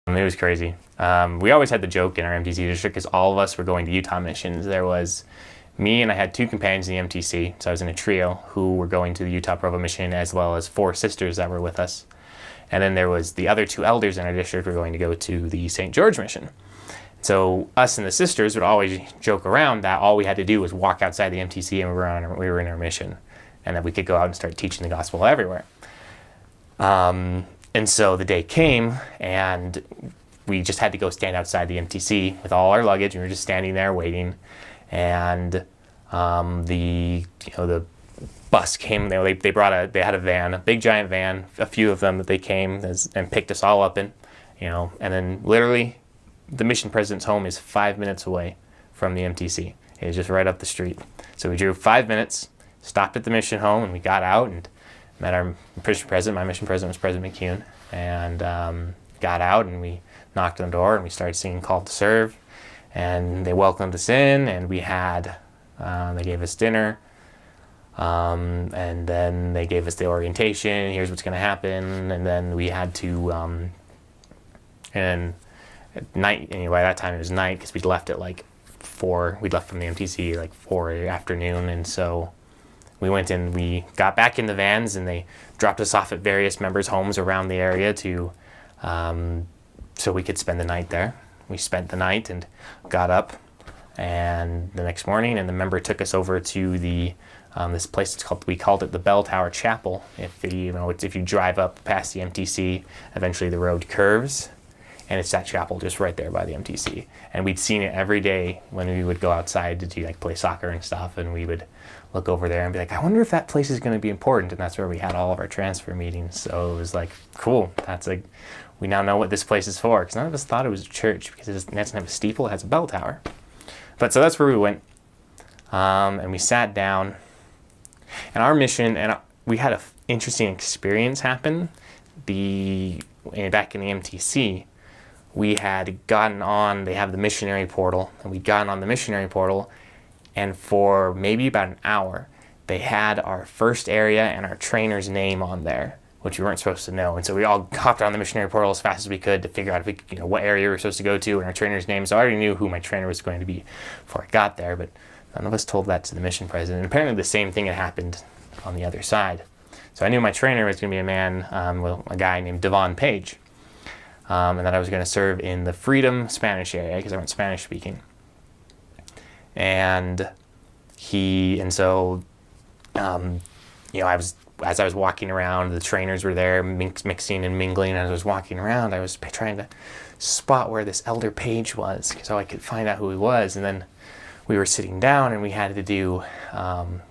It was crazy. We always had the joke in our MTC district because all of us were going to Utah missions. There was me and I had 2 companions in the MTC, so I was in a trio who were going to the Utah Provo Mission, as well as 4 sisters that were with us. And then there was the other 2 elders in our district were going to go to the St. George Mission. So us and the sisters would always joke around that all we had to do was walk outside the MTC and we were in our mission, and that we could go out and start teaching the gospel everywhere. And so the day came, and we just had to go stand outside the MTC with all our luggage, and we were just standing there waiting. And the bus came. They had a van, a big giant van, a few of them that they came and picked us all up in, and then literally the mission president's home is 5 minutes away from the MTC. It was just right up the street. So we drove 5 minutes, stopped at the mission home, and we got out and met our mission president. My mission president was President McCune, and got out and we knocked on the door and we started singing "Call to Serve," and they welcomed us in, and we had they gave us dinner, and then they gave us the orientation. Here's what's going to happen, and then we had to and at night, anyway, that time it was night because we'd left at like 4. We'd left from the MTC like 4 afternoon, and so we went and we got back in the vans, and they dropped us off at various members' homes around the area to so we could spend the night there. We spent the night and got up, and the next morning, and the member took us over to the this place. We called it the Bell Tower Chapel. If you drive up past the MTC, eventually the road curves, and it's that chapel just right there by the MTC. And we'd seen it every day when we would go outside to play soccer and stuff, and we would look over there and be like, I wonder if that place is going to be important. And that's where we had all of our transfer meetings. So it was like, cool. We now know what this place is for, because none of us thought it was a church because it doesn't have a steeple, it has a bell tower. But so that's where we went, and we sat down. And our mission, and we had an interesting experience happen. Back in the MTC, we had gotten on, they have the missionary portal, and we'd gotten on the missionary portal, and for maybe about an hour, they had our first area and our trainer's name on there, which we weren't supposed to know. And so we all hopped on the missionary portal as fast as we could to figure out what area we were supposed to go to and our trainer's name. So I already knew who my trainer was going to be before I got there, but none of us told that to the mission president. And apparently the same thing had happened on the other side. So I knew my trainer was going to be a guy named Devon Page. And that I was going to serve in the Freedom Spanish area because I went Spanish speaking. And so as I was walking around, the trainers were there mixing and mingling. As I was walking around, I was trying to spot where this Elder Page was so I could find out who he was. And then we were sitting down and we had to do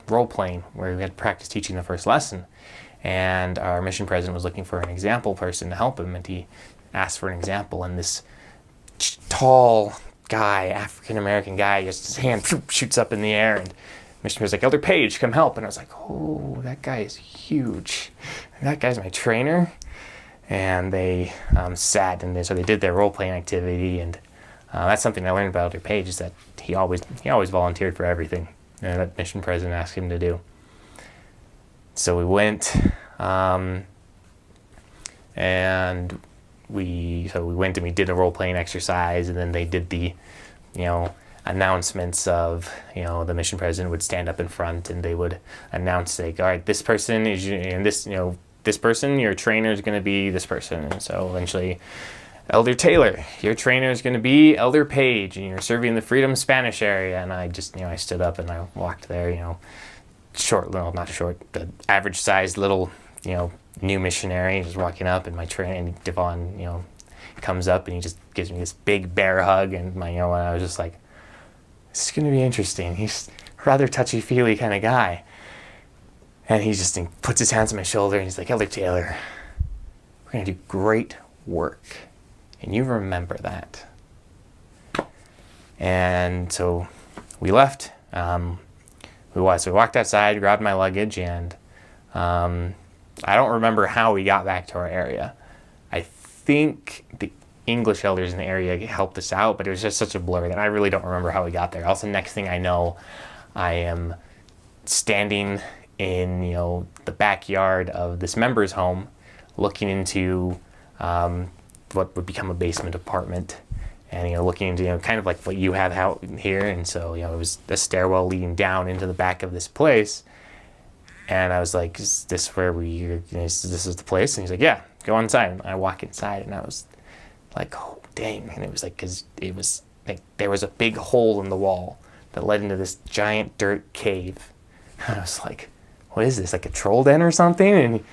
role playing where we had to practice teaching the first lesson. And our mission president was looking for an example person to help him, and he asked for an example, and this tall guy, African-American guy, just his hand shoots up in the air, and missionary was like, Elder Page, come help. And I was like, oh, that guy is huge. And that guy's my trainer. And they sat, and so they did their role-playing activity, and that's something I learned about Elder Page, is that he always volunteered for everything that mission president asked him to do. So we went, and we went and we did a role-playing exercise, and then they did the, announcements of, the mission president would stand up in front and they would announce, like, all right, this person is, and this person, your trainer is going to be this person. And so eventually, Elder Taylor, your trainer is going to be Elder Page, and you're serving the Freedom Spanish area. And I just, I stood up and I walked there, the average-sized little, new missionary, just walking up, and my trainer, and Devon, comes up and he just gives me this big bear hug, and and I was just like, this is going to be interesting. He's a rather touchy-feely kind of guy. And he just puts his hands on my shoulder and he's like, Elder Taylor, we're going to do great work. And you remember that. And so we left. We walked outside, grabbed my luggage, and I don't remember how we got back to our area. I think the English elders in the area helped us out, but it was just such a blur that I really don't remember how we got there. Also, next thing I know, I am standing in, the backyard of this member's home, looking into what would become a basement apartment. And, looking into, kind of like what you have out here. And so, it was a stairwell leading down into the back of this place. And I was like, is this where this is the place? And he's like, yeah, go inside. And I walk inside, and I was like, oh, dang. And it was like, because it was like there was a big hole in the wall that led into this giant dirt cave. And I was like, what is this, like a troll den or something? And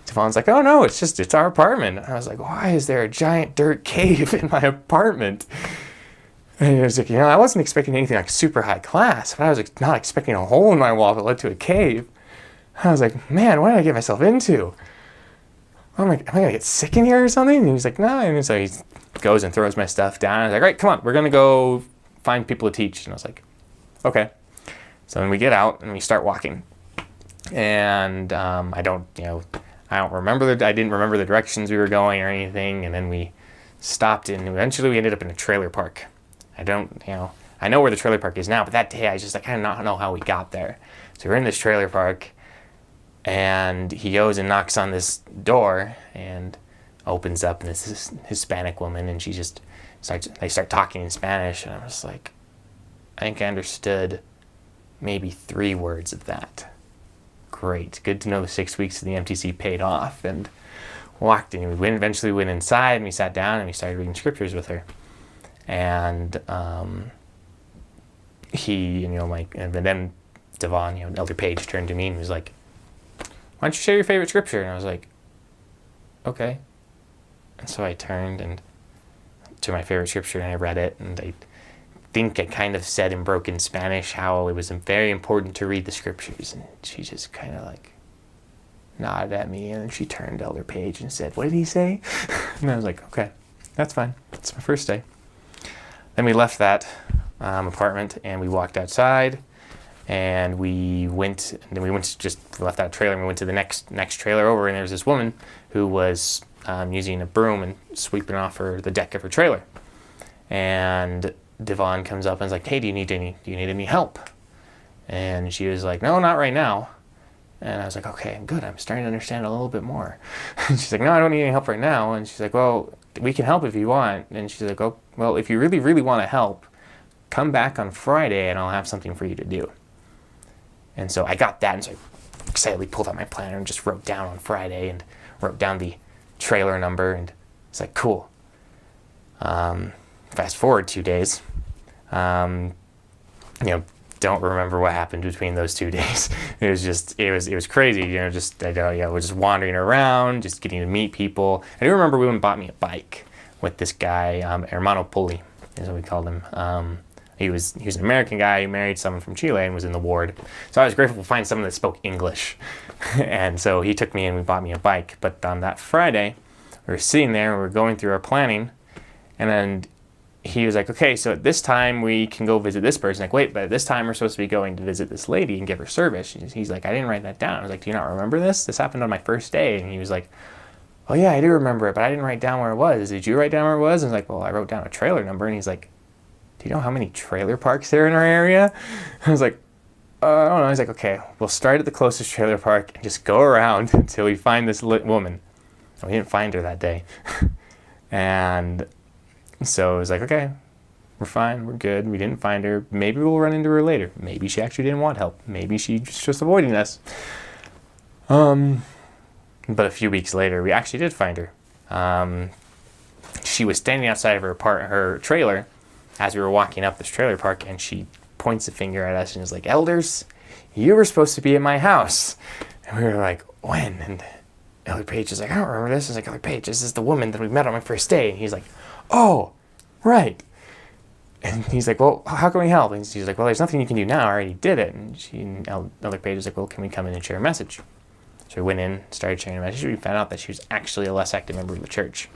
Devon's like, oh no, it's our apartment. And I was like, why is there a giant dirt cave in my apartment? And he was like, I wasn't expecting anything like super high class, but I was not expecting a hole in my wall that led to a cave. And I was like, man, what did I get myself into? I'm like, am I gonna get sick in here or something? And he's like, no. And so he goes and throws my stuff down. I was like, all right, come on, we're gonna go find people to teach. And I was like, okay. So then we get out and we start walking. And I didn't remember the directions we were going or anything. And then we stopped, and eventually we ended up in a trailer park. I know where the trailer park is now, but that day I just kind of not know how we got there. So we're in this trailer park, and he goes and knocks on this door and opens up, and it's this Hispanic woman, and they start talking in Spanish, and I was like, I think I understood maybe 3 words of that. Great. Good to know the 6 weeks of the MTC paid off. And walked in. We eventually went inside, and we sat down, and we started reading scriptures with her. And and then Devon, Elder Page, turned to me and was like, why don't you share your favorite scripture? And I was like, okay. And so I turned to my favorite scripture, and I read it, and I think I kind of said in broken Spanish how it was very important to read the scriptures, and she just kind of like nodded at me, and then she turned to Elder Page and said, what did he say? And I was like, okay, that's fine. It's my first day. Then we left that apartment, and we walked outside, and we left that trailer, and we went to the next trailer over, and there was this woman who was using a broom and sweeping off the deck of her trailer. And Devon comes up and is like, hey, do you need any help? And she was like, no, not right now. And I was like, okay, good. I'm starting to understand a little bit more. And she's like, no, I don't need any help right now. And she's like, well, we can help if you want. And she's like, oh, well, if you really, really want to help, come back on Friday and I'll have something for you to do. And so I got that, and so I excitedly pulled out my planner and just wrote down on Friday and wrote down the trailer number, and it's like, cool. Fast forward 2 days. Don't remember what happened between those 2 days. It was crazy. I was just wandering around, just getting to meet people. I do remember we went and bought me a bike with this guy, Hermano Puli, is what we called him. He was an American guy who married someone from Chile and was in the ward. So I was grateful to find someone that spoke English. And so he took me and we bought me a bike. But on that Friday, we were sitting there and we were going through our planning, and then he was like, okay, so at this time we can go visit this person. Like, wait, but at this time we're supposed to be going to visit this lady and give her service. He's like, I didn't write that down. I was like, do you not remember this? This happened on my first day. And he was like, oh yeah, I do remember it, but I didn't write down where it was. Did you write down where it was? And I was like, well, I wrote down a trailer number. And he's like, do you know how many trailer parks there are in our area? I was like, I don't know. He's like, okay, we'll start at the closest trailer park and just go around until we find this woman. And we didn't find her that day. And so it was like, okay, we're fine, we're good. We didn't find her. Maybe we'll run into her later. Maybe she actually didn't want help. Maybe she's just avoiding us. But a few weeks later, we actually did find her. She was standing outside of her trailer as we were walking up this trailer park, and she points a finger at us and is like, elders, you were supposed to be at my house. And we were like, when? And Elder Page is like, I don't remember this. I was like, Elder Page, this is the woman that we met on my first day. And he's like, oh, right. And he's like, well, how can we help? And she's like, well, there's nothing you can do now. I already did it. And Elder Page was like, well, can we come in and share a message? So we went in, started sharing a message. We found out that she was actually a less active member of the church.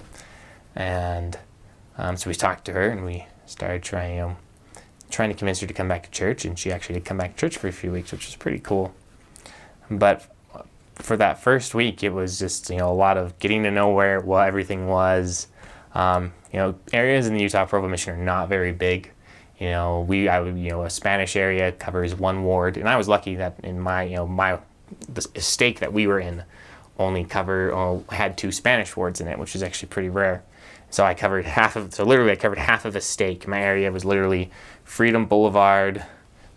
And so we talked to her, and we started trying to convince her to come back to church. And she actually did come back to church for a few weeks, which was pretty cool. But for that first week, it was just, a lot of getting to know what everything was. Areas in the Utah Provo Mission are not very big. A Spanish area covers one ward, and I was lucky that in the stake that we were in only had 2 Spanish wards in it, which is actually pretty rare. So I covered literally I covered half of a state. My area was literally Freedom Boulevard,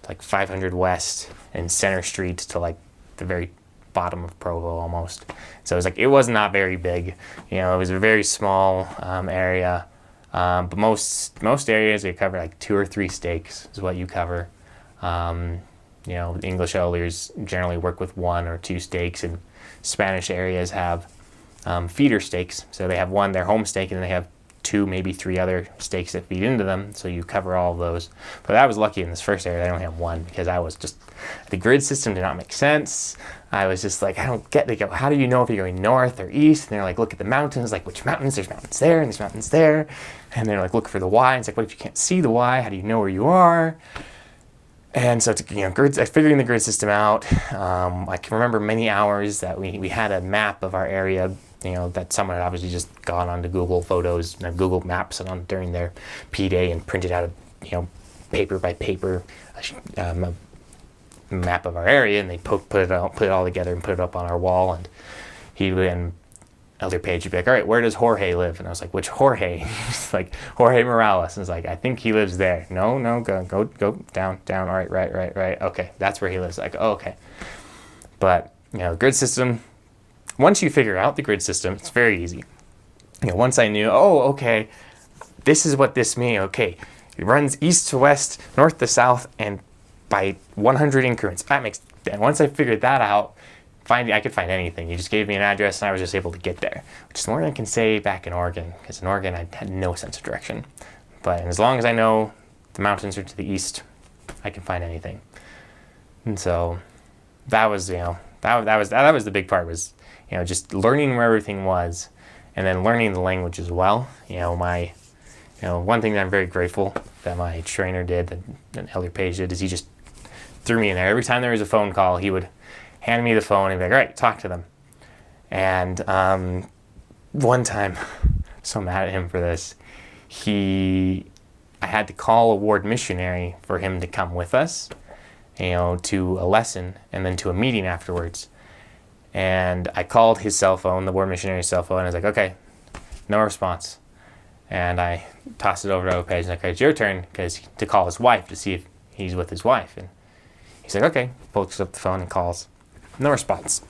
like 500 West, and Center Street to like the very bottom of Provo almost. So it was not very big. It was a very small area. But most areas you cover like 2 or 3 stakes is what you cover. English elders generally work with 1 or 2 stakes, and Spanish areas have feeder stakes. So they have their home stake, and then they have 2, maybe 3 other stakes that feed into them. So you cover all of those. But I was lucky in this first area. I only have 1 because the grid system did not make sense. I was just like, I don't get. They go, how do you know if you're going north or east? And they're like, look at the mountains. Like, which mountains? There's mountains there, and there's mountains there. And they're like, look for the Y. And it's like, what if you can't see the Y? How do you know where you are? And so, figuring the grid system out, I can remember many hours that we had a map of our area, that someone had obviously just gone onto Google Photos, Google Maps during their P Day and printed out paper by paper map of our area, and they put it all together and put it up on our wall. And Elder Page would be like, all right, where does Jorge live? And I was like, which Jorge? He's like, Jorge Morales. And it's like, I think he lives there. No, go down. All right, right. Okay, that's where he lives. Like, oh, okay. But, grid system, once you figure out the grid system, it's very easy. Once I knew, oh, okay, this is what this means. Okay, it runs east to west, north to south, and by 100 increments. And once I figured that out, I could find anything. You just gave me an address, and I was just able to get there, which is more than I can say back in Oregon, because in Oregon I had no sense of direction. But as long as I know the mountains are to the east, I can find anything. And so that was that was the big part, was just learning where everything was, and then learning the language as well. One thing that I'm very grateful that my trainer did, that Elder Page did, is he just threw me in there. Every time there was a phone call, he would hand me the phone and be like, all right, talk to them. And one time, so mad at him for this, I had to call a ward missionary for him to come with us, to a lesson and then to a meeting afterwards. And I called his cell phone, the ward missionary's cell phone, and I was like, okay, no response. And I tossed it over to Page, and like, okay, it's your turn, to call his wife to see if he's with his wife. And he's like, okay, pulls up the phone and calls. No response.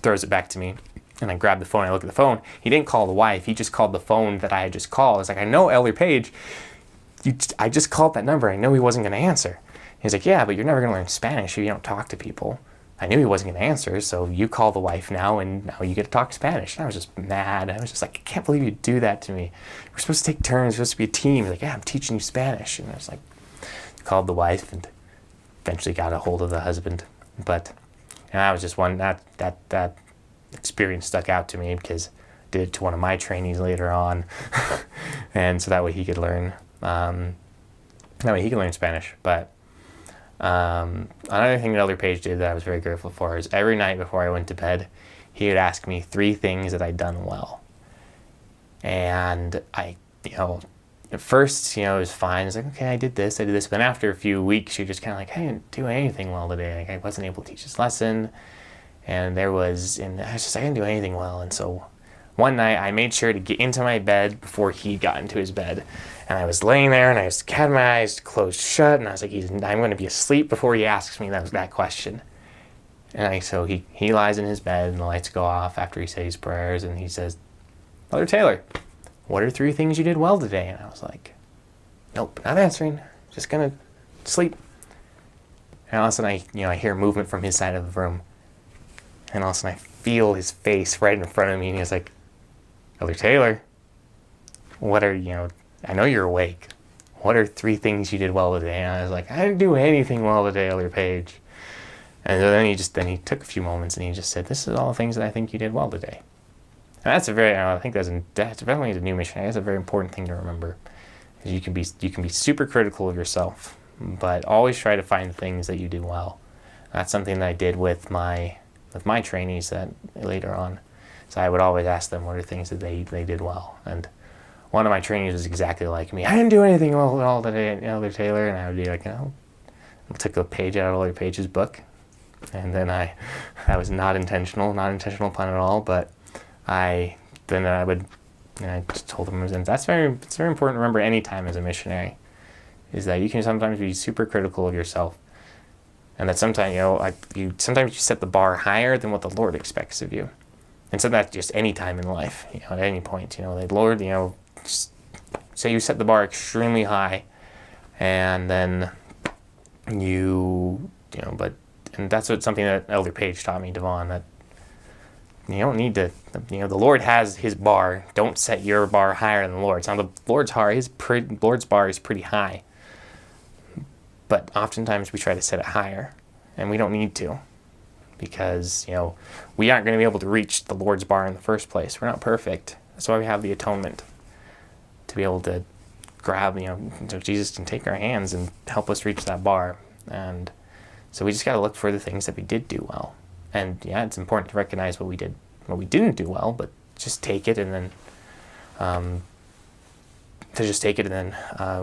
Throws it back to me, and I grab the phone. I look at the phone. He didn't call the wife. He just called the phone that I had just called. I was like, I know Elder Page. I just called that number. I know he wasn't going to answer. He's like, yeah, but you're never going to learn Spanish if you don't talk to people. I knew he wasn't going to answer, so you call the wife now, and now you get to talk Spanish. And I was just mad. I was just like, I can't believe you do that to me. We're supposed to take turns. We're supposed to be a team. He's like, yeah, I'm teaching you Spanish. And I was like, called the wife and eventually got a hold of the husband. And that was just one, that experience stuck out to me, because I did it to one of my trainees later on. And so that way he could learn, Spanish. But another thing that Elder Page did that I was very grateful for is every night before I went to bed, he would ask me 3 things that I'd done well. And at first, it was fine. I was like, okay, I did this. But then after a few weeks, you're just kind of like, I didn't do anything well today. Like, I wasn't able to teach this lesson. And I didn't do anything well. And so one night, I made sure to get into my bed before he got into his bed. And I was laying there, and I just had my eyes closed shut. And I was like, I'm going to be asleep before he asks me that question. And so he lies in his bed, and the lights go off after he says prayers. And he says, Brother Taylor, what are 3 things you did well today? And I was like, nope, not answering. Just gonna sleep. And all of a sudden, I hear movement from his side of the room. And all of a sudden, I feel his face right in front of me. And he's like, Elder Taylor, I know you're awake. What are 3 things you did well today? And I was like, I didn't do anything well today, Elder Page. And so then he took a few moments, and he just said, this is all the things that I think you did well today. And that's I think that's definitely as a new missionary, that's a very important thing to remember. You can be super critical of yourself, but always try to find the things that you do well. That's something that I did with my trainees that later on. So I would always ask them what are things that they did well. And one of my trainees was exactly like me. I didn't do anything well at all today, Elder Taylor. And I would be like, I took a page out of Elder Page's book, and then that was not intentional pun at all, but I would And I just told him, and it's very important to remember any time as a missionary, is that you can sometimes be super critical of yourself. And that sometimes, sometimes you set the bar higher than what the Lord expects of you. And so that's just any time in life, at any point, the Lord, just say you set the bar extremely high, and then and that's something that Elder Page taught me, Devon, that you don't need to, the Lord has his bar. Don't set your bar higher than the Lord's. Now the Lord's bar is pretty high, but oftentimes we try to set it higher, and we don't need to, because we aren't going to be able to reach the Lord's bar in the first place. We're not perfect. That's why we have the atonement, to be able to grab, so Jesus can take our hands and help us reach that bar. And so we just got to look for the things that we did do well. And yeah, it's important to recognize what we didn't do well, but just take it and then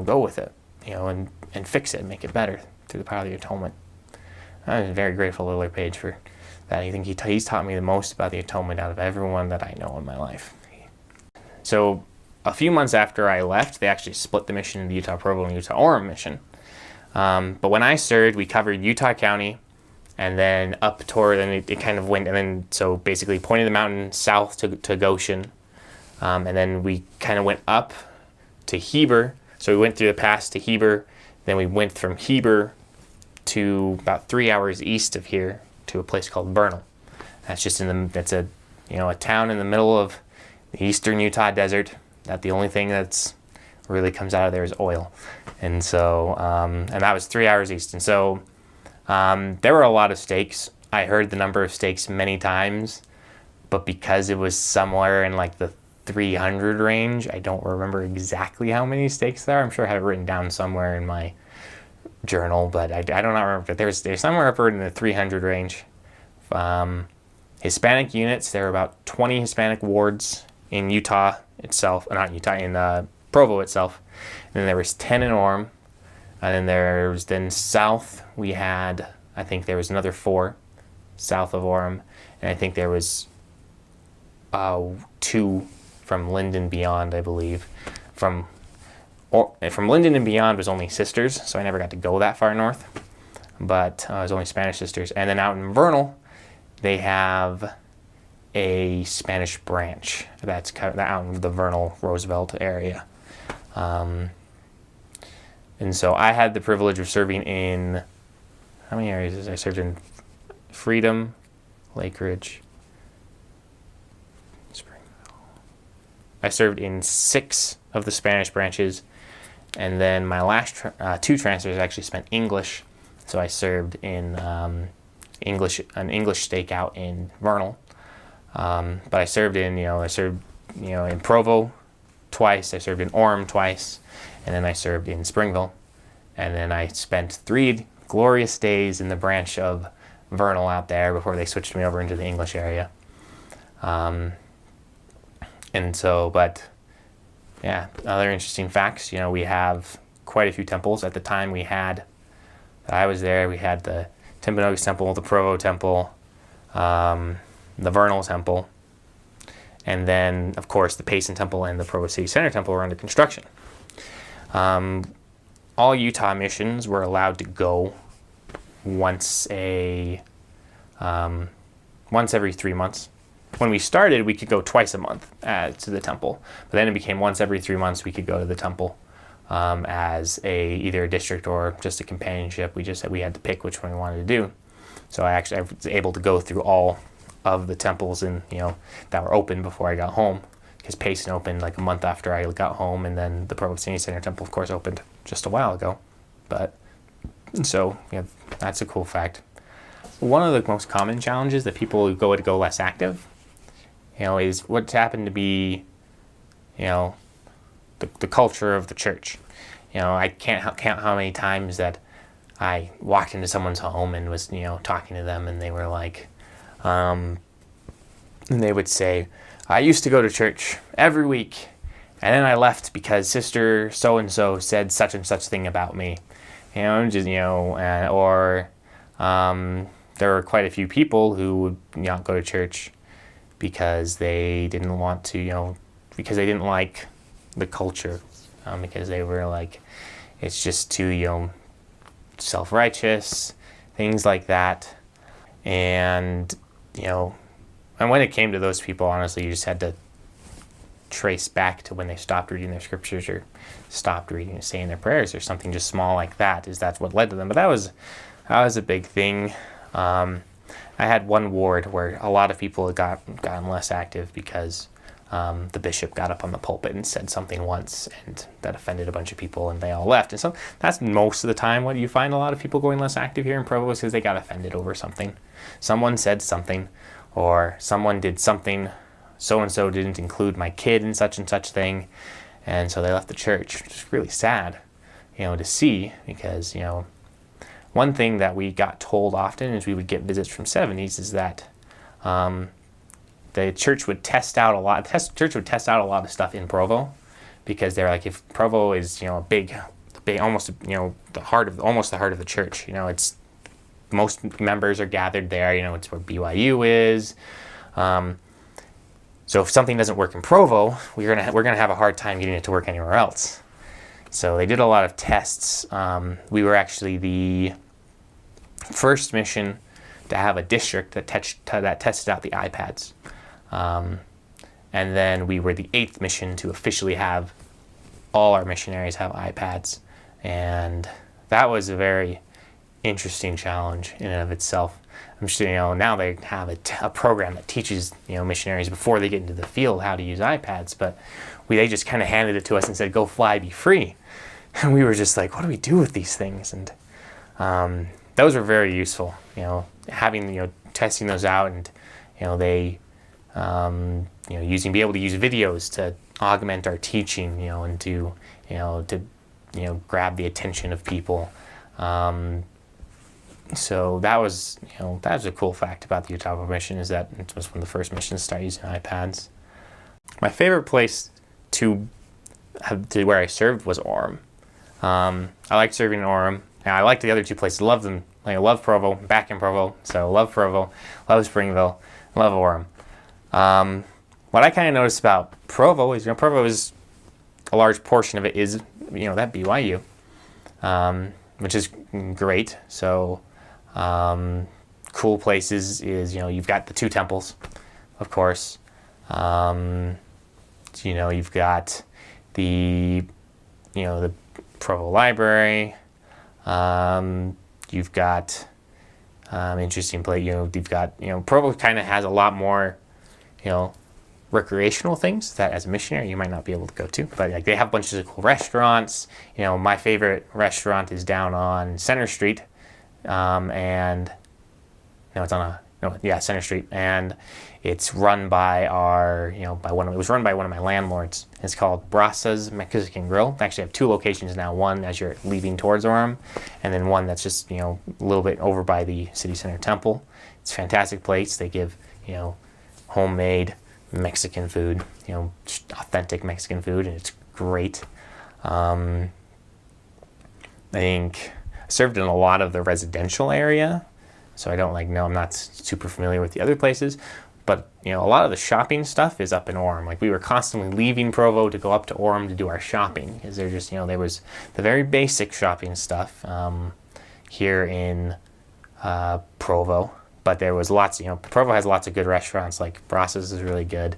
go with it, and fix it and make it better through the power of the atonement. I'm very grateful to Elder Page for that. I think he's taught me the most about the atonement out of everyone that I know in my life. So a few months after I left, they actually split the mission into the Utah Provo and Utah Orem mission. But when I served, we covered Utah County, and then up toward, and it kind of went, and then so basically pointed the mountain south to Goshen, and then we kind of went up to Heber. So we went through the pass to Heber, then we went from Heber to about 3 hours east of here to a place called Vernal. That's a town in the middle of the eastern Utah desert. That the only thing that's really comes out of there is oil. And so, and that was 3 hours east. And so there were a lot of stakes. I heard the number of stakes many times, but because it was somewhere in like the 300 range, I don't remember exactly how many stakes there are. I'm sure I have it written down somewhere in my journal, but I don't remember. But there's somewhere upward in the 300 range. Hispanic units, there were about 20 Hispanic wards in Utah itself, not Utah, in Provo itself. And then there was 10 in Orem. And then south we had, I think there was another 4 south of Orem. And I think there was 2 from Linden beyond, I believe. From Linden and beyond was only sisters, so I never got to go that far north. But it was only Spanish sisters. And then out in Vernal, they have a Spanish branch that's out in the Vernal Roosevelt area. And so I had the privilege of serving in, how many areas did I serve in? Freedom, Lake Ridge, Springville. I served in 6 of the Spanish branches, and then my last 2 transfers actually spent English. So I served in an English stakeout in Vernal. But I served in, in Provo twice. I served in Orem twice, and then I served in Springville. And then I spent 3 glorious days in the branch of Vernal out there before they switched me over into the English area. And so, but yeah, other interesting facts, we have quite a few temples. At the time I was there, we had the Timpanogos Temple, the Provo Temple, the Vernal Temple, and then, of course, the Payson Temple and the Provo City Center Temple were under construction. All Utah missions were allowed to go once every 3 months. When we started, we could go twice a month to the temple, but then it became once every 3 months we could go to the temple as either a district or just a companionship. We had to pick which one we wanted to do. So I was able to go through all of the temples that were open before I got home, because Payson opened like a month after I got home, and then the Provo City Center Temple, of course, opened just a while ago. But so that's a cool fact. One of the most common challenges that people who go less active, is what's happened to be, the culture of the church. I can't count how many times that I walked into someone's home and was, talking to them, and they were like, and they would say, I used to go to church every week, and then I left because Sister so-and-so said such and such thing about me. Or there were quite a few people who would not go to church because they didn't want to, because they didn't like the culture, because they were like, it's just too, self-righteous, things like that. And, and when it came to those people, honestly, you just had to trace back to when they stopped reading their scriptures or stopped reading and saying their prayers or something just small like that. That's what led to them. But that was a big thing. I had one ward where a lot of people had gotten less active because the bishop got up on the pulpit and said something once, and that offended a bunch of people, and they all left. And so that's most of the time what you find a lot of people going less active here in Provo, is because they got offended over something. Someone said something, or someone did something, so-and-so didn't include my kid in such and such thing, and so they left the church, which is really sad, to see, because, one thing that we got told often is we would get visits from 70s is that the church would test out a lot. The church would test out a lot of stuff in Provo, because they're like, if Provo is a big, almost the heart of the church. It's most members are gathered there. It's where BYU is. So if something doesn't work in Provo, we're gonna have a hard time getting it to work anywhere else. So they did a lot of tests. We were actually the first mission to have a district that tested out the iPads. And then we were the 8th mission to officially have all our missionaries have iPads. And that was a very interesting challenge in and of itself. I'm sure, now they have a program that teaches, missionaries before they get into the field how to use iPads, but they just kind of handed it to us and said, go fly, be free. And we were just like, what do we do with these things? And those were very useful, having, testing those out, and, they, be able to use videos to augment our teaching, and to grab the attention of people. So that was a cool fact about the Utah Provo Mission, is that it was one of the first missions to start using iPads. My favorite place to where I served was Orem. I liked serving in Orem. And I liked the other two places. Loved them. I love Provo. Back in Provo, so love Provo. Love Springville. Love Orem. What I kind of noticed about Provo is, Provo is a large portion of it is, that BYU, which is great. So, cool places is, you've got the 2 temples, of course. You've got the Provo Library. You've got interesting place. You've got Provo kind of has a lot more, recreational things that as a missionary you might not be able to go to. But like they have bunches of cool restaurants. My favorite restaurant is down on Center Street, and no, it's on Center Street, and it's run by it was run by one of my landlords. It's called Brassa's Mexican Grill. They actually have 2 locations now, one as you're leaving towards Orem, and then one that's just, a little bit over by the City Center Temple. It's a fantastic place. They give, homemade Mexican food, just authentic Mexican food, and it's great. I think I served in a lot of the residential area, so I don't I'm not super familiar with the other places. But, a lot of the shopping stuff is up in Orem. Like, we were constantly leaving Provo to go up to Orem to do our shopping, because there just, there was the very basic shopping stuff here in Provo. But there was lots, Provo has lots of good restaurants. Like, Brassa's is really good.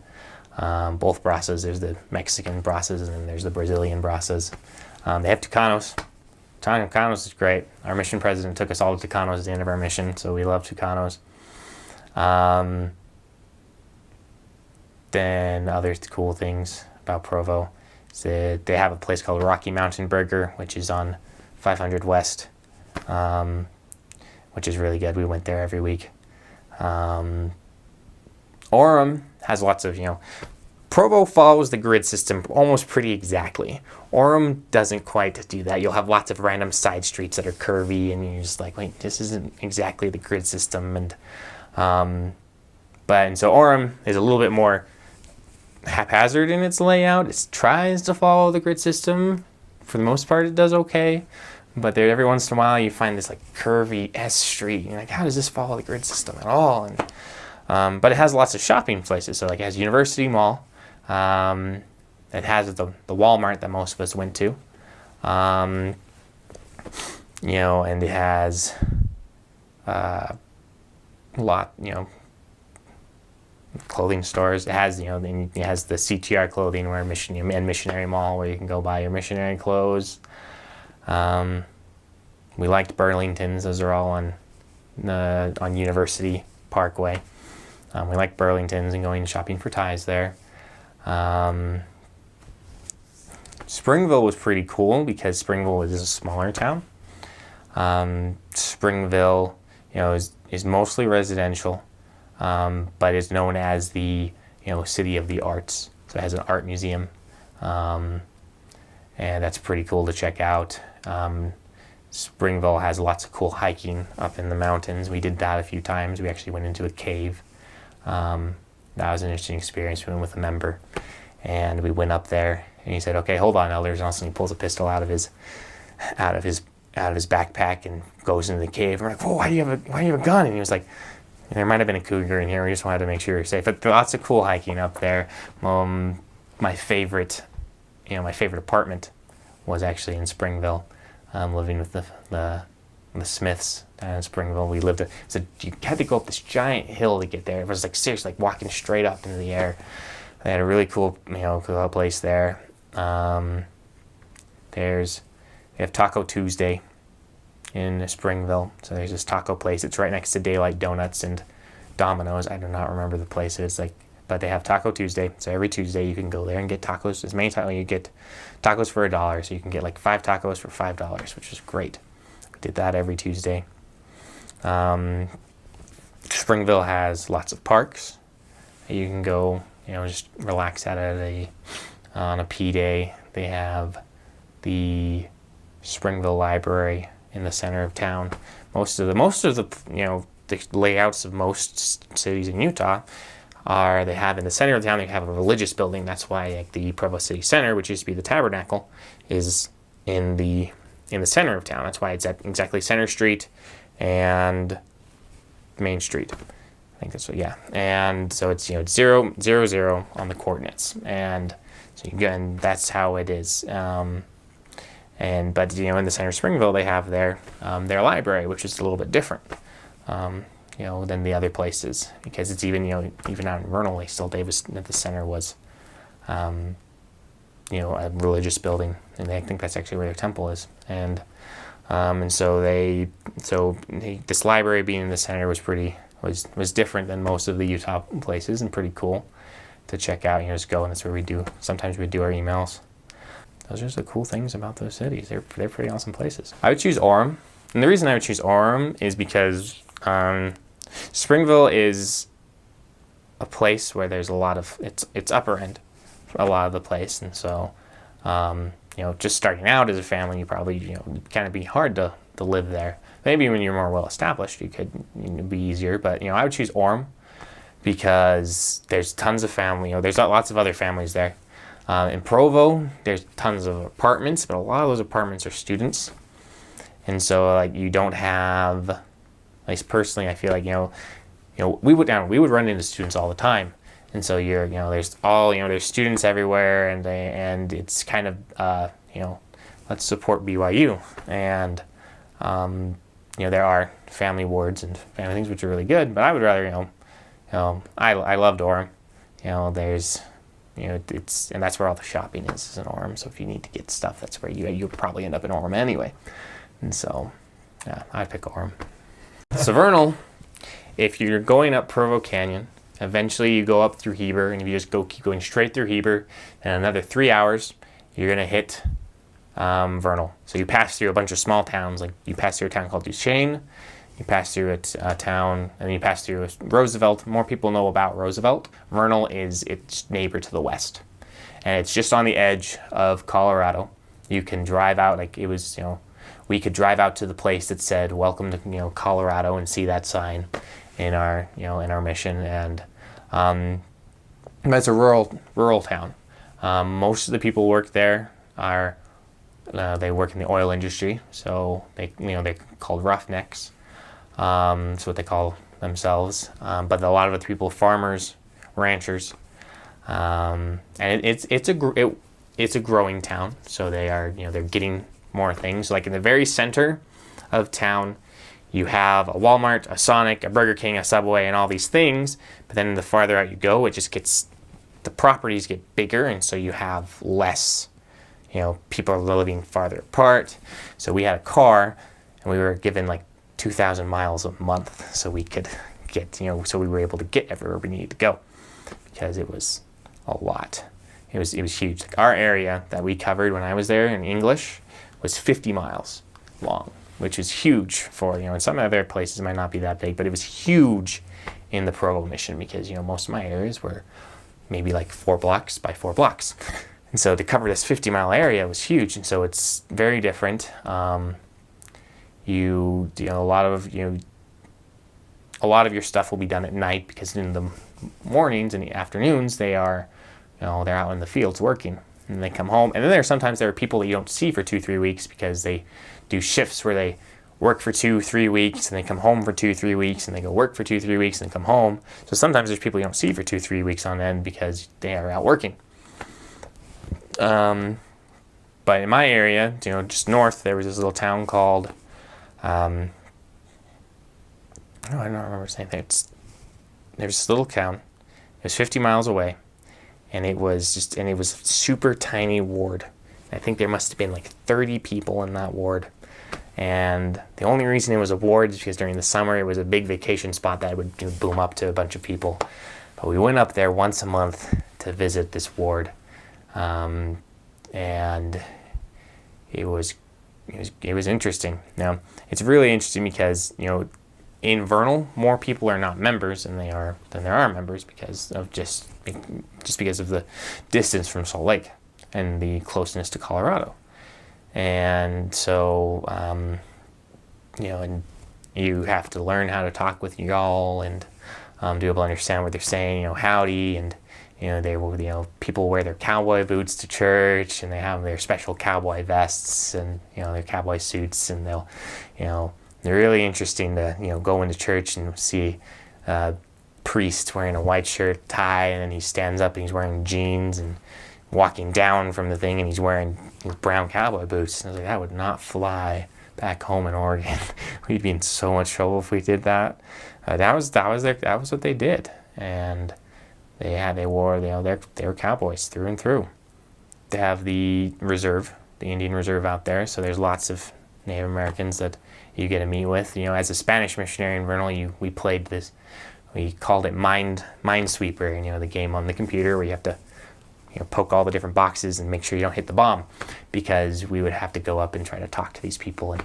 Both Brassa's, there's the Mexican Brassa's, and then there's the Brazilian Brassa's. They have Tucanos. Tucanos is great. Our mission president took us all to Tucanos at the end of our mission, so we love Tucanos. Then other cool things about Provo is that they have a place called Rocky Mountain Burger, which is on 500 West, which is really good. We went there every week. Orem has lots of, Provo follows the grid system almost pretty exactly. Orem doesn't quite do that. You'll have lots of random side streets that are curvy, and you're just like, wait, this isn't exactly the grid system. And so Orem is a little bit more haphazard in its layout. It tries to follow the grid system. For the most part, it does okay. But there, every once in a while, you find this like curvy S street. And you're like, how does this follow the grid system at all? And but it has lots of shopping places. So like it has University Mall, It has the Walmart that most of us went to. And it has a lot, clothing stores. It has, it has the CTR clothing and Missionary Mall where you can go buy your missionary clothes. We liked Burlington's. Those are all on University Parkway. We liked Burlington's and going shopping for ties there. Springville was pretty cool because Springville is a smaller town. Springville, is mostly residential, but is known as the, city of the arts. So it has an art museum, and that's pretty cool to check out. Springville has lots of cool hiking up in the mountains. We did that a few times. We actually went into a cave. That was an interesting experience. We went with a member, and we went up there, and he said, "Okay, hold on, elders." And all of a sudden he pulls a pistol out of his backpack and goes into the cave. And we're like, "Whoa, why do you have a gun?" And he was like, "There might have been a cougar in here. We just wanted to make sure you're safe." But lots of cool hiking up there. My favorite apartment was actually in Springville. Living with the Smiths down in Springville. We lived so you had to go up this giant hill to get there. It was like seriously like walking straight up into the air. They had a really cool cool place there. They have Taco Tuesday in Springville. So there's this taco place. It's right next to Daylight Donuts and Domino's. I do not remember the place. But they have Taco Tuesday. So every Tuesday you can go there and get tacos. As many times you get tacos for $1. So you can get like 5 tacos for $5, which is great. We did that every Tuesday. Springville has lots of parks. You can go, just relax at on a P day. They have the Springville Library in the center of town. Most of the the layouts of most cities in Utah they have in the center of town, they have a religious building. That's why the Provo City Center, which used to be the Tabernacle, is in the center of town. That's why it's at exactly Center Street and Main Street. I think that's and so it's 0, 0, 0 on the coordinates, and so and that's how it is. But in the center of Springville, they have their library, which is a little bit different. Than the other places, because it's even even out in Vernal, they still Davis at the center was a religious building, and I think that's actually where their temple is, and so this library being in the center was different than most of the Utah places, and pretty cool to check out. Just go, and that's where we do our emails. Those are just the cool things about those cities. They're pretty awesome places. I would choose Orem, and the reason I would choose Orem is because Springville is a place where there's a lot of it's upper end for a lot of the place, and so just starting out as a family, you probably kind of be hard to live there. Maybe when you're more well established, you could be easier. But I would choose Orem because there's tons of family. There's lots of other families there. In Provo, there's tons of apartments, but a lot of those apartments are students, and so you don't have. At least personally, I feel like we would run into students all the time, and so there's students everywhere, and it's kind of let's support BYU, and there are family wards and family things which are really good, but I would rather I loved Orem, there's it's and that's where all the shopping is in Orem. So if you need to get stuff, that's where you probably end up in Orem anyway, and so I'd pick Orem. So Vernal, if you're going up Provo Canyon, eventually you go up through Heber, and if you just keep going straight through Heber, and another 3 hours, you're going to hit Vernal. So you pass through a bunch of small towns. Like you pass through a town called Duchesne, you pass through a town, and then you pass through Roosevelt. More people know about Roosevelt. Vernal is its neighbor to the west, and it's just on the edge of Colorado. You can drive out, we could drive out to the place that said "Welcome to Colorado" and see that sign in our mission. And it's a rural town. Most of the people work there they work in the oil industry, so they're called roughnecks. That's what they call themselves. But a lot of the people, farmers, ranchers, And it's a growing town, so they're getting more things. Like in the very center of town, you have a Walmart, a Sonic, a Burger King, a Subway, and all these things. But then the farther out you go, the properties get bigger, and so you have less, people are living farther apart. So we had a car, and we were given like 2,000 miles a month, so we could get, so we were able to get everywhere we needed to go, because it was a lot. It was huge. Like our area that we covered when I was there in English was 50 miles long, which is huge for, in some other places it might not be that big, but it was huge in the Provo Mission, because, most of my areas were maybe like 4 blocks by 4 blocks. And so to cover this 50-mile area was huge, and so it's very different. A lot of your stuff will be done at night, because in the mornings and the afternoons they are, they're out in the fields working, and they come home. And then sometimes there are people that you don't see for 2-3 weeks, because they do shifts where they work for 2-3 weeks and they come home for 2-3 weeks, and they go work for 2-3 weeks and come home. So sometimes there's people you don't see for 2-3 weeks on end because they are out working. But in my area, just north, there was this little town called, I don't remember saying that. There's this little town. It was 50 miles away, and it was a super tiny ward. I think there must have been like 30 people in that ward. And the only reason it was a ward is because during the summer it was a big vacation spot that would boom up to a bunch of people. But we went up there once a month to visit this ward, and it was interesting. Now it's really interesting because in Vernal, more people are not members than there are members, because of just because of the distance from Salt Lake and the closeness to Colorado. And so, and you have to learn how to talk with y'all and be able to understand what they're saying. Howdy, and people wear their cowboy boots to church, and they have their special cowboy vests and their cowboy suits, and they're really interesting to go into church and see a priest wearing a white shirt, tie, and then he stands up and he's wearing jeans and walking down from the thing, and he's wearing brown cowboy boots. And I was like, that would not fly back home in Oregon. We'd be in so much trouble if we did that. That was what they did, and they wore they were cowboys through and through. They have the Indian Reserve out there, so there's lots of Native Americans that you get to meet with. As a Spanish missionary in Vernal, we played this. We called it Minesweeper. The game on the computer where you have to poke all the different boxes and make sure you don't hit the bomb, because we would have to go up and try to talk to these people and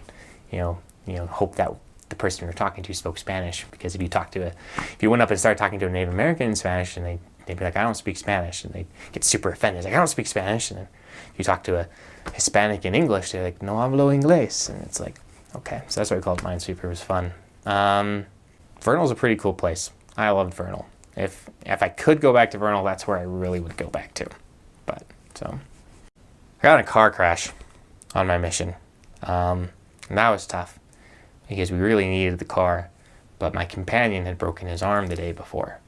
hope that the person you're talking to spoke Spanish, because if you went up and started talking to a Native American in Spanish, and they'd be like, I don't speak Spanish, and they'd get super offended, like, I don't speak Spanish. And then if you talk to a Hispanic in English, they're like, no hablo inglés, and it's like, okay. So that's why we called it Minesweeper. It was fun. Vernal's a pretty cool place. I loved Vernal. If I could go back to Vernal, that's where I really would go back to. I got in a car crash on my mission. And that was tough, because we really needed the car, but my companion had broken his arm the day before.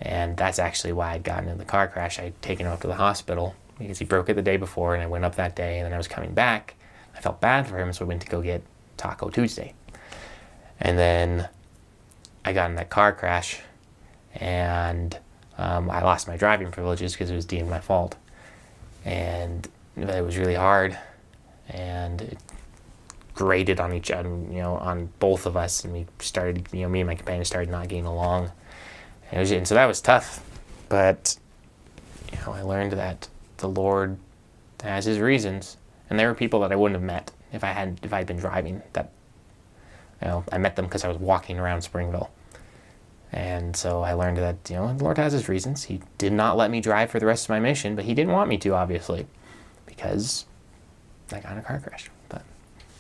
And that's actually why I'd gotten in the car crash. I'd taken him up to the hospital because he broke it the day before, and I went up that day, and then I was coming back. I felt bad for him, so I went to go get Taco Tuesday. And then I got in that car crash, and I lost my driving privileges because it was deemed my fault. And it was really hard, and it grated on each other, on both of us, and we started, me and my companion started not getting along. And so that was tough, but I learned that the Lord has His reasons, and there were people that I wouldn't have met if I'd been driving. That I met them because I was walking around Springville, and so I learned that the Lord has His reasons. He did not let me drive for the rest of my mission, but He didn't want me to, obviously, because I got in a car crash. But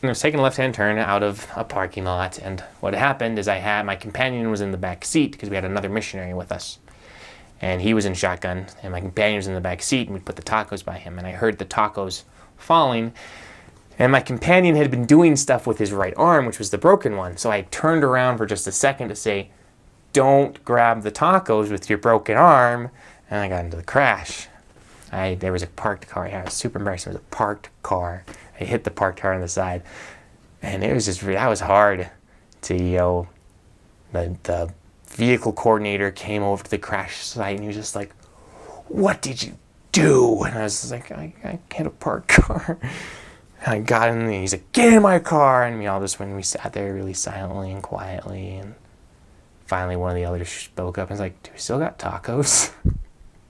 I was taking a left-hand turn out of a parking lot, and what happened is my companion was in the back seat because we had another missionary with us, and he was in shotgun, and my companion was in the back seat, and we put the tacos by him, and I heard the tacos falling, and my companion had been doing stuff with his right arm, which was the broken one, so I turned around for just a second to say, don't grab the tacos with your broken arm, and I got into the crash. There was a parked car. I was super embarrassed. There was a parked car. I hit the parked car on the side, and it was just that was hard to the vehicle coordinator came over to the crash site, and he was just like, "What did you do?" And I was just like, I hit a parked car. And I got in, and he's like, "Get in my car!" And we sat there really silently and quietly, and finally one of the elders spoke up and was like, "Do we still got tacos?"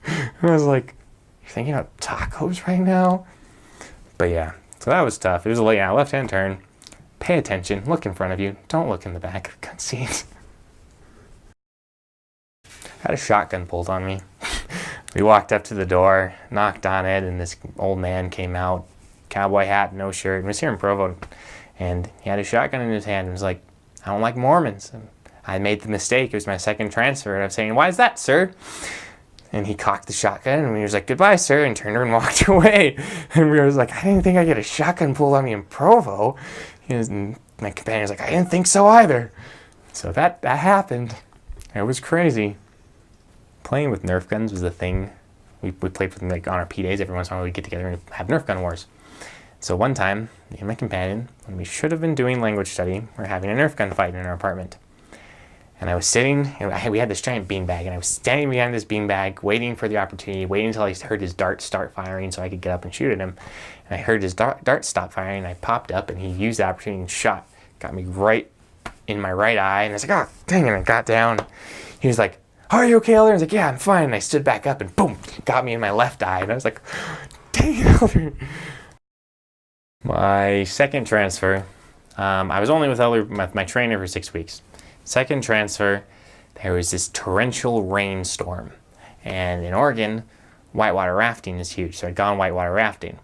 And I was like, "You're thinking about tacos right now?" But yeah, so that was tough. It was a left-hand turn. Pay attention. Look in front of you. Don't look in the back of the seat. I had a shotgun pulled on me. We walked up to the door, knocked on it, and this old man came out, cowboy hat, no shirt, and was here in Provo, and he had a shotgun in his hand and was like, "I don't like Mormons." And I made the mistake. It was my second transfer, and I was saying, "Why is that, sir?" And he cocked the shotgun, and he was like, "Goodbye, sir," and turned around and walked away. And we were like, "I didn't think I'd get a shotgun pulled on me in Provo." And my companion was like, "I didn't think so either." So that happened. It was crazy. Playing with Nerf guns was a thing. We played with them like on our P days. Every once in a while we'd get together and have Nerf gun wars. So one time, me and my companion, when we should have been doing language study, we were having a Nerf gun fight in our apartment. And I was sitting, and we had this giant beanbag, and I was standing behind this beanbag, waiting for the opportunity, waiting until I heard his dart start firing so I could get up and shoot at him. And I heard his dart stop firing, and I popped up, and he used the opportunity and shot. Got me right in my right eye, and I was like, "Oh, dang it," and I got down. He was like, "Are you okay, Elder?" I was like, "Yeah, I'm fine." And I stood back up, and boom, got me in my left eye. And I was like, "Dang it, Elder." My second transfer, I was only with Elder, my trainer, for 6 weeks. Second transfer, there was this torrential rainstorm. And in Oregon, whitewater rafting is huge. So I'd gone whitewater rafting.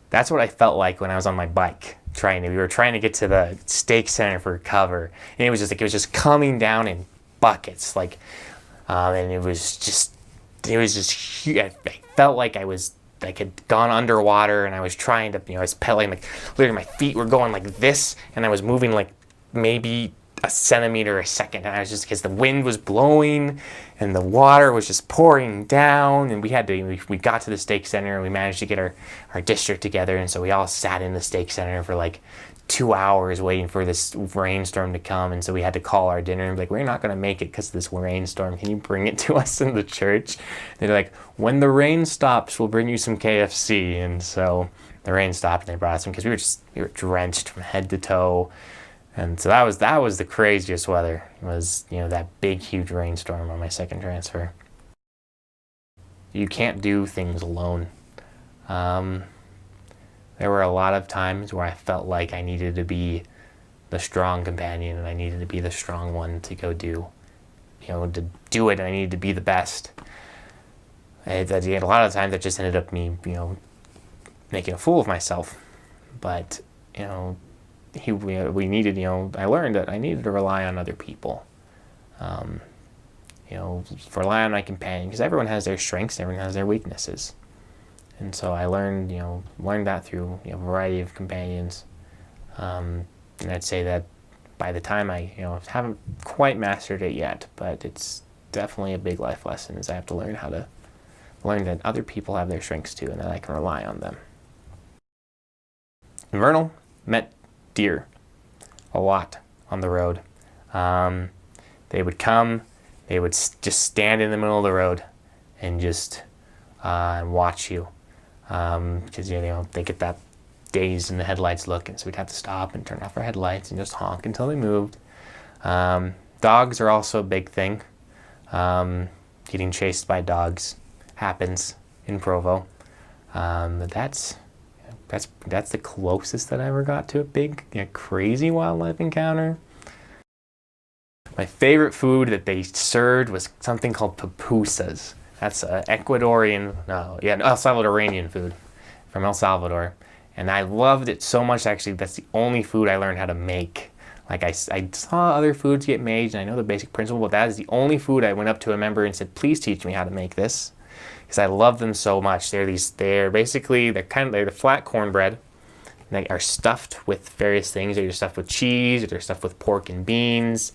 That's what I felt like when I was on my bike. We were trying to get to the stake center for cover. And it was just coming down in buckets. And it was just huge. I felt like I had gone underwater, and I was trying to, I was pedaling, like literally my feet were going like this, and I was moving like maybe a centimeter a second, and I was just, because the wind was blowing and the water was just pouring down, and we got to the stake center, and we managed to get our district together, and so we all sat in the stake center for like 2 hours waiting for this rainstorm to come. And so we had to call our dinner and be like, "We're not going to make it because of this rainstorm. Can you bring it to us in the church?" And they're like, "When the rain stops, we'll bring you some KFC." And so the rain stopped, and they brought us some, because we were drenched from head to toe. And so that was the craziest weather, was that big huge rainstorm on my second transfer. You can't do things alone. There were a lot of times where I felt like I needed to be the strong companion, and I needed to be the strong one to go do, to do it, and I needed to be the best. A lot of times that just ended up me, making a fool of myself. But, we needed, I learned that I needed to rely on other people. Rely on my companion, because everyone has their strengths, everyone has their weaknesses. And so I learned that through a variety of companions. And I'd say that by the time I, haven't quite mastered it yet, but it's definitely a big life lesson, is I have to learn that other people have their strengths too, and that I can rely on them. In Vernal, met deer a lot on the road. They would come, they would just stand in the middle of the road and just watch you. Because they get that dazed in the headlights look, and so we'd have to stop and turn off our headlights and just honk until they moved. Dogs are also a big thing. Getting chased by dogs happens in Provo. But that's the closest that I ever got to a big, crazy wildlife encounter. My favorite food that they served was something called pupusas. That's El Salvadorian food from El Salvador. And I loved it so much, actually, that's the only food I learned how to make. Like, I saw other foods get made, and I know the basic principle, but that is the only food I went up to a member and said, "Please teach me how to make this." Because I love them so much. They're the flat cornbread. And they are stuffed with various things. They're stuffed with cheese, or they're stuffed with pork and beans.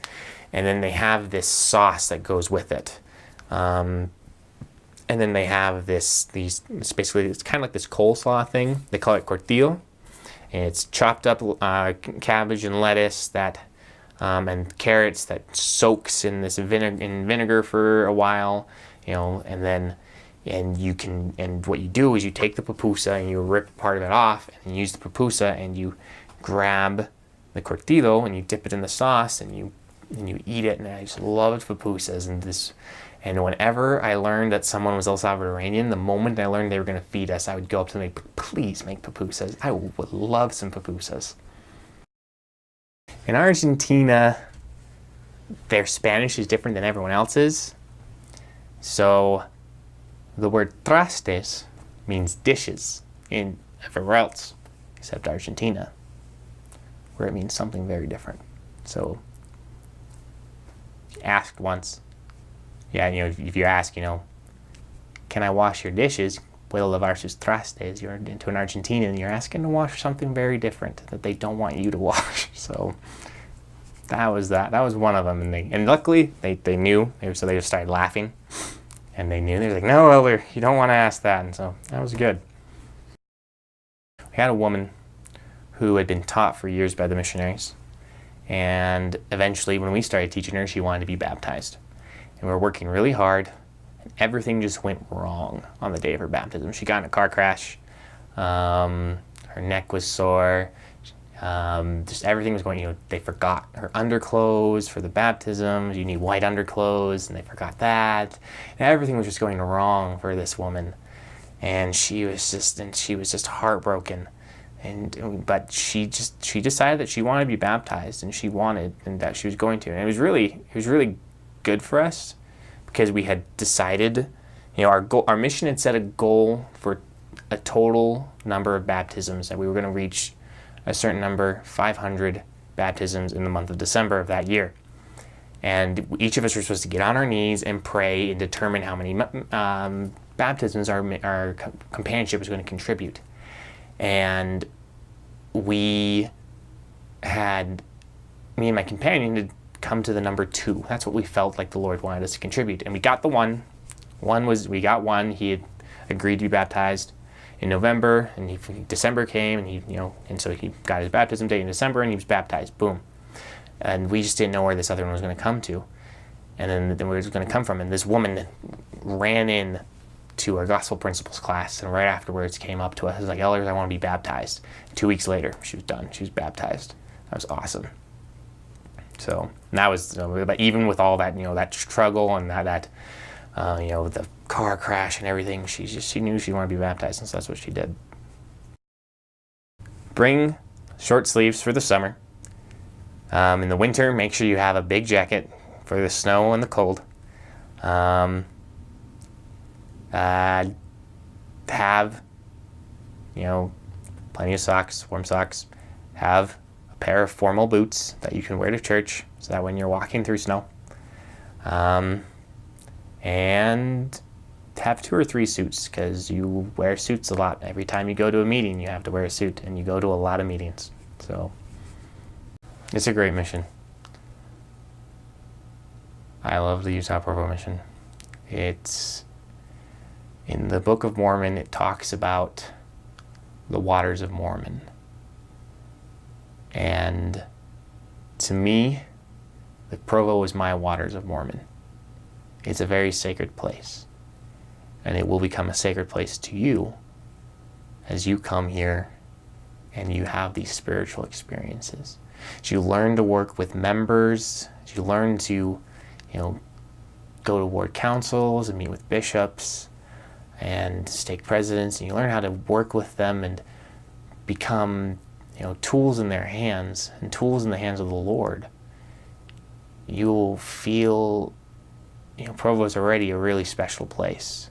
And then they have this sauce that goes with it. And then they have it's basically, it's kind of like this coleslaw thing. They call it cortillo. And it's chopped up cabbage and lettuce and carrots that soaks in this vinegar for a while, and what you do is you take the pupusa and you rip part of it off and you use the pupusa and you grab the cortillo and you dip it in the sauce and you eat it. And I just loved pupusas. And whenever I learned that someone was El Salvadorian, the moment I learned they were going to feed us, I would go up to them and say, please make pupusas. I would love some pupusas. In Argentina, their Spanish is different than everyone else's. So the word trastes means dishes in everywhere else except Argentina, where it means something very different. So asked once, if you ask, can I wash your dishes? Puedo lavar sus trastes. You're into an Argentinian and you're asking to wash something very different that they don't want you to wash. So that was one of them. And luckily they knew. So they just started laughing. And they knew. They were like, no, Elder, you don't want to ask that. And so that was good. We had a woman who had been taught for years by the missionaries. And eventually when we started teaching her, she wanted to be baptized. And we were working really hard. And everything just went wrong on the day of her baptism. She got in a car crash. Her neck was sore. Just everything was going, they forgot her underclothes for the baptism. You need white underclothes, and they forgot that. And everything was just going wrong for this woman. And she was just heartbroken. But she decided that she wanted to be baptized, and that she was going to. And it was really good for us because we had decided, our mission had set a goal for a total number of baptisms that we were going to reach a certain number, 500 baptisms in the month of December of that year. And each of us were supposed to get on our knees and pray and determine how many baptisms our companionship was going to contribute. And me and my companion had come to the number 2. That's what we felt like the Lord wanted us to contribute. And we got the one. We got one. He had agreed to be baptized in November, and December came, and so he got his baptism date in December, and he was baptized. Boom. And we just didn't know where this other one was going to come to, and then where it was going to come from. And this woman ran in to our gospel principles class, and right afterwards came up to us, was like, Elders, I want to be baptized. 2 weeks later, she was done. She was baptized. That was awesome. So that was, but even with all that, that struggle and that the car crash and everything, she knew she wanted to be baptized, and so that's what she did. Bring short sleeves for the summer. In the winter, make sure you have a big jacket for the snow and the cold. Have plenty of socks, warm socks. Have a pair of formal boots that you can wear to church, so that when you're walking through snow. And have 2 or 3 suits, because you wear suits a lot. Every time you go to a meeting, you have to wear a suit, and you go to a lot of meetings. So it's a great mission. I love the Utah Provo Mission. It's in the Book of Mormon. It talks about the waters of Mormon, and to me, the Provo is my waters of Mormon. It's a very sacred place, and it will become a sacred place to you as you come here and you have these spiritual experiences. As you learn to work with members, as you learn to, go to ward councils and meet with bishops and stake presidents, and you learn how to work with them and become, tools in their hands and tools in the hands of the Lord, you'll feel, Provo is already a really special place,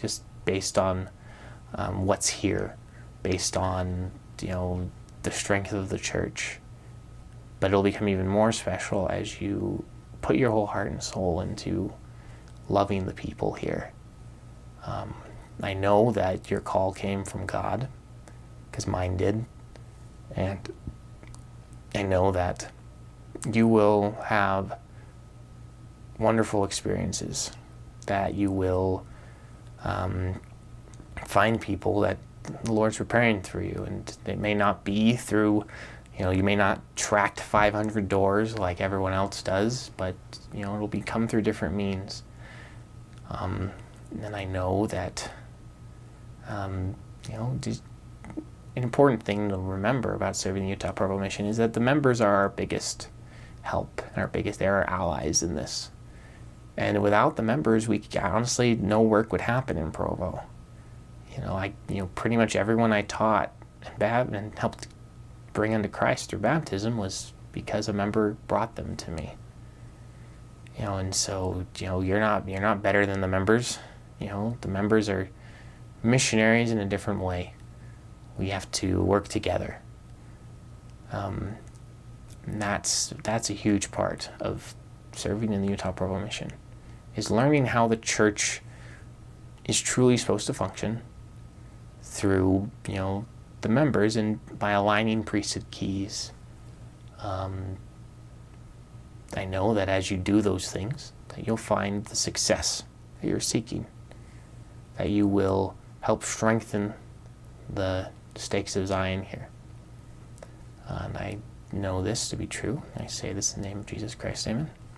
just based on what's here, based on, the strength of the church. But it'll become even more special as you put your whole heart and soul into loving the people here. I know that your call came from God, because mine did. And I know that you will have wonderful experiences that you will find people that the Lord's preparing through you. And it may not be through, you may not tract 500 doors like everyone else does, but, it'll come through different means. And I know that, just an important thing to remember about serving the Utah Provo Mission is that the members are our biggest help, and they're our allies in this. And without the members, honestly, no work would happen in Provo. Pretty much everyone I taught and helped bring unto Christ through baptism was because a member brought them to me. And so, you're not better than the members. The members are missionaries in a different way. We have to work together. And that's a huge part of serving in the Utah Provo Mission, is learning how the church is truly supposed to function through, the members, and by aligning priesthood keys. I know that as you do those things, that you'll find the success that you're seeking, that you will help strengthen the stakes of Zion here. And I know this to be true. I say this in the name of Jesus Christ. Amen.